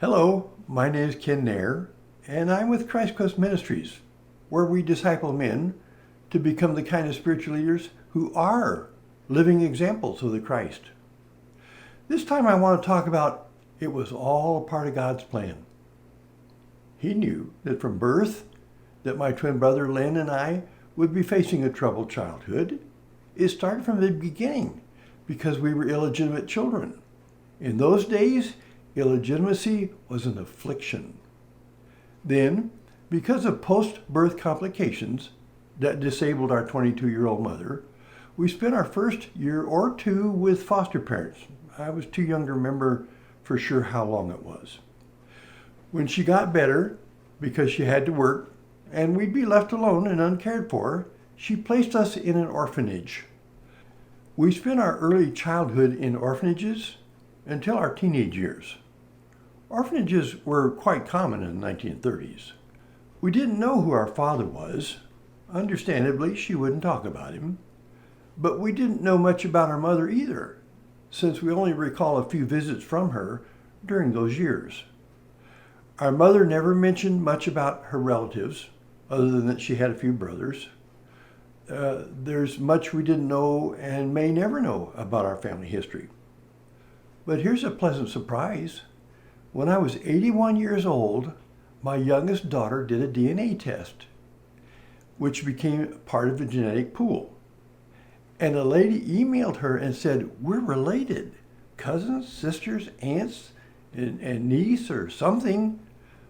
Hello, my name is Ken Nair, and I'm with Christ Quest Ministries, where we disciple men to become the kind of spiritual leaders who are living examples of the Christ. This time I want to talk about it was all a part of God's plan. He knew that from birth that my twin brother Lynn and I would be facing a troubled childhood. It started from the beginning because we were illegitimate children. In those days, illegitimacy was an affliction. Then, because of post-birth complications that disabled our 22-year-old mother, we spent our first year or two with foster parents. I was too young to remember for sure how long it was. When she got better, because she had to work, and we'd be left alone and uncared for, she placed us in an orphanage. We spent our early childhood in orphanages until our teenage years. Orphanages were quite common in the 1930s. We didn't know who our father was. Understandably, she wouldn't talk about him. But we didn't know much about our mother either, since we only recall a few visits from her during those years. Our mother never mentioned much about her relatives, other than that she had a few brothers. There's much we didn't know and may never know about our family history. But here's a pleasant surprise. When I was 81 years old, my youngest daughter did a DNA test, which became part of the genetic pool. And a lady emailed her and said, "We're related, cousins, sisters, aunts, and niece or something."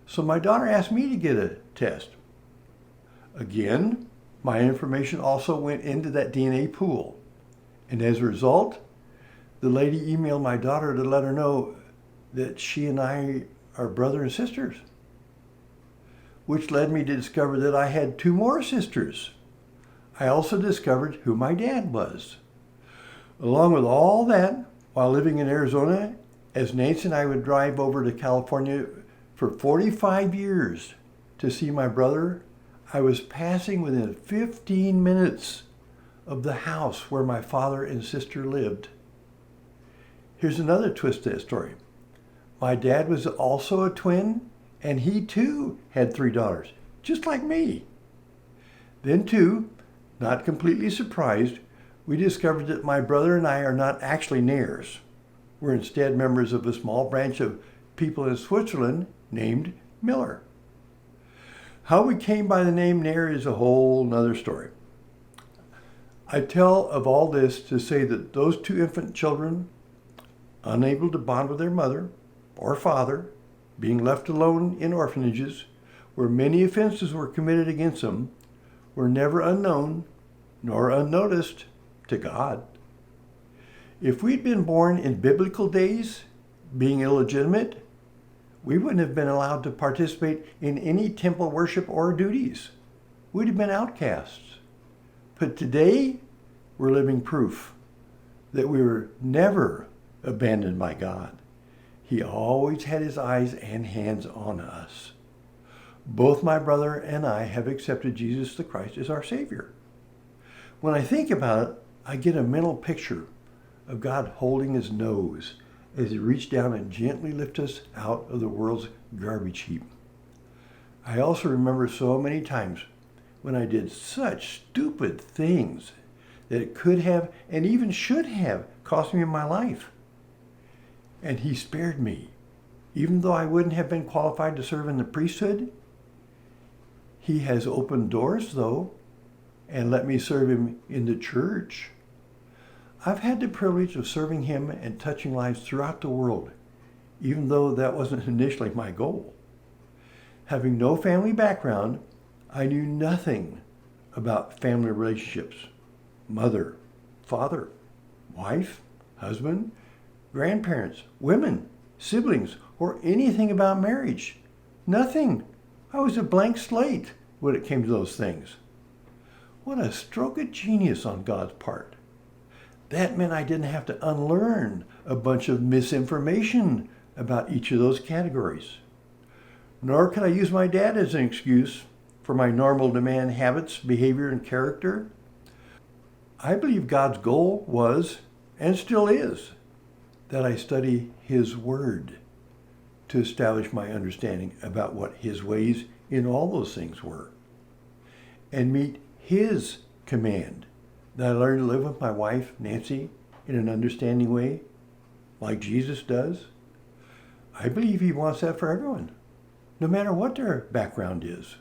So my daughter asked me to get a test. Again, my information also went into that DNA pool. And as a result, the lady emailed my daughter to let her know that she and I are brother and sisters, which led me to discover that I had two more sisters. I also discovered who my dad was. Along with all that, while living in Arizona, as Nancy and I would drive over to California for 45 years to see my brother, I was passing within 15 minutes of the house where my father and sister lived. Here's another twist to that story. My dad was also a twin, and he too had 3 daughters, just like me. Then too, not completely surprised, we discovered that my brother and I are not actually Nairs. We're instead members of a small branch of people in Switzerland named Miller. How we came by the name Nair is a whole nother story. I tell of all this to say that those 2 infant children, unable to bond with their mother or father, being left alone in orphanages where many offenses were committed against them, were never unknown nor unnoticed to God. If we'd been born in biblical days, being illegitimate, we wouldn't have been allowed to participate in any temple worship or duties. We'd have been outcasts. But today, we're living proof that we were never abandoned by God. He always had his eyes and hands on us. Both my brother and I have accepted Jesus the Christ as our Savior. When I think about it, I get a mental picture of God holding his nose as he reached down and gently lifted us out of the world's garbage heap. I also remember so many times when I did such stupid things that it could have and even should have cost me my life. And he spared me. Even though I wouldn't have been qualified to serve in the priesthood, he has opened doors, though, and let me serve him in the church. I've had the privilege of serving him and touching lives throughout the world, even though that wasn't initially my goal. Having no family background, I knew nothing about family relationships. Mother, father, wife, husband, grandparents, women, siblings, or anything about marriage. Nothing. I was a blank slate when it came to those things. What a stroke of genius on God's part. That meant I didn't have to unlearn a bunch of misinformation about each of those categories. Nor could I use my dad as an excuse for my normal demand habits, behavior, and character. I believe God's goal was, and still is, that I study his word to establish my understanding about what his ways in all those things were, and meet his command that I learn to live with my wife, Nancy, in an understanding way, like Jesus does. I believe he wants that for everyone, no matter what their background is.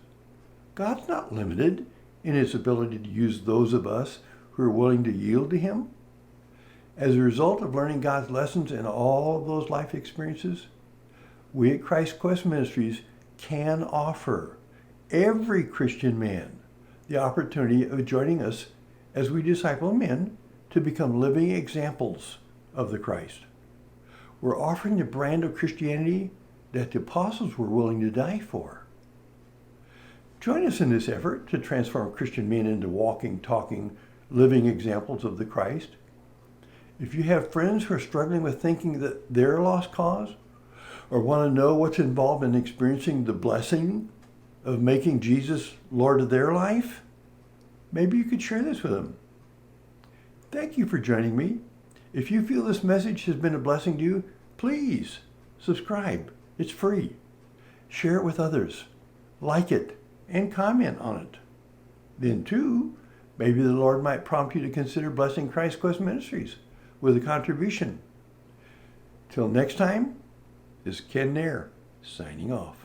God's not limited in his ability to use those of us who are willing to yield to him. As a result of learning God's lessons in all of those life experiences, we at Christ Quest Ministries can offer every Christian man the opportunity of joining us as we disciple men to become living examples of the Christ. We're offering the brand of Christianity that the apostles were willing to die for. Join us in this effort to transform Christian men into walking, talking, living examples of the Christ. If you have friends who are struggling with thinking that they're a lost cause, or want to know what's involved in experiencing the blessing of making Jesus Lord of their life, maybe you could share this with them. Thank you for joining me. If you feel this message has been a blessing to you, please subscribe. It's free. Share it with others. Like it and comment on it. Then too, maybe the Lord might prompt you to consider blessing Christ Quest Ministries with a contribution. Till next time, this is Ken Nair signing off.